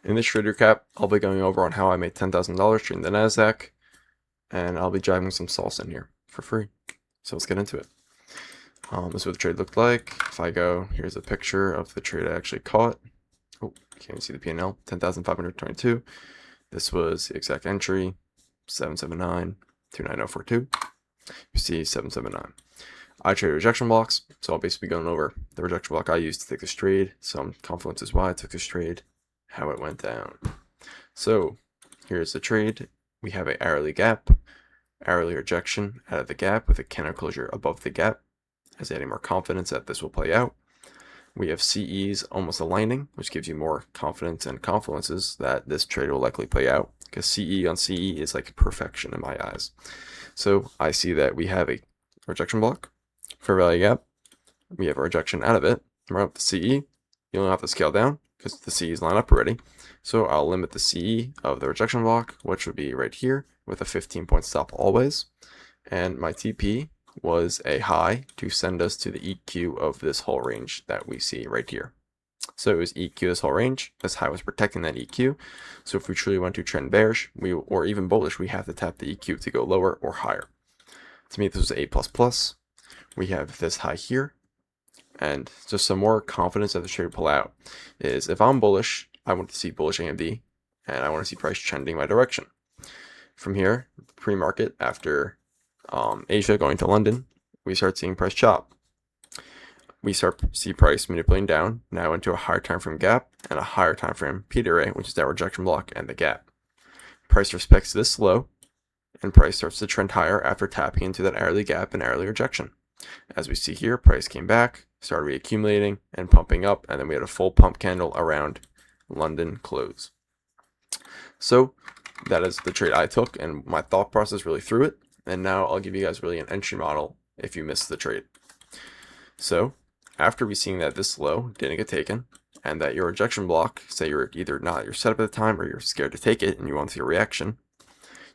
In this trade recap, I'll be going over on how I made $10,000 trading the NASDAQ, and I'll be driving some sauce in here for free. So let's get into it. This is what the trade looked like. If I go, here's a picture of the trade I actually caught. Oh, you can't even see the P&L, 10,522. This was the exact entry, 779, 29042. You see 779. I trade rejection blocks, so I'll basically be going over the rejection block I used to take this trade, some confluences why I took this trade, how it went down. So here's the trade. We have an hourly gap, hourly rejection out of the gap with a candle closure above the gap, as adding more confidence that this will play out. We have CEs almost aligning, which gives you more confidence and confluences that this trade will likely play out, because CE on CE is like perfection in my eyes. So I see that we have a rejection block, fair value gap. We have a rejection out of it. Right up the CE, you don't have to scale down because the CEs line up already. So I'll limit the CE of the rejection block, which would be right here with a 15-point stop always. And my TP was a high to send us to the EQ of this whole range that we see right here. So it was EQ this whole range. This high was protecting that EQ. So if we truly want to trend bearish, or even bullish, we have to tap the EQ to go lower or higher. To me, this was A++. We have this high here. And just some more confidence that the trade will pull out is if I'm bullish, I want to see bullish AMD, and I want to see price trending my direction. From here, pre-market, after Asia going to London, we start seeing price chop. We start to see price manipulating down now into a higher time frame gap and a higher time frame PDRA, which is that rejection block and the gap. Price respects this low, and price starts to trend higher after tapping into that hourly gap and hourly rejection. As we see here, price came back, started reaccumulating and pumping up, and then we had a full pump candle around London close. So that is the trade I took, and my thought process really through it. And now I'll give you guys really an entry model if you missed the trade. So after we seeing that this low didn't get taken, and that your rejection block, say you're either not your setup at the time or you're scared to take it and you want to see a reaction,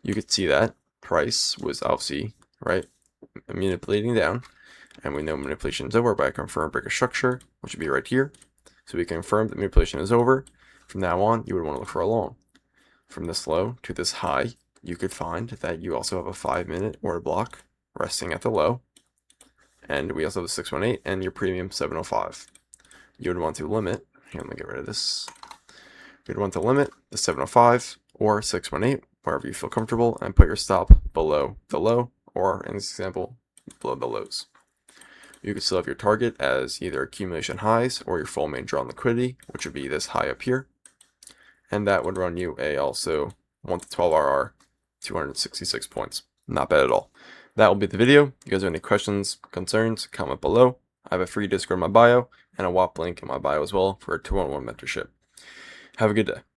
you could see that price was obviously right manipulating down, and we know manipulation is over by confirm breaker structure, which would be right here. So we confirm that manipulation is over. From now on, you would want to look for a long. From this low to this high, you could find that you also have a 5-minute order block resting at the low, and we also have the 618 and your premium 705. You would want to limit, here, let me get rid of this. You'd want to limit the 705 or 618, wherever you feel comfortable, and put your stop below the low, or in this example, below the lows. You could still have your target as either accumulation highs or your full main draw on liquidity, which would be this high up here. And that would run you a also 1 to 12 RR, 266 points. Not bad at all. That will be the video. If you guys have any questions, concerns, comment below. I have a free Discord in my bio and a WAP link in my bio as well for a 2-on-1 mentorship. Have a good day.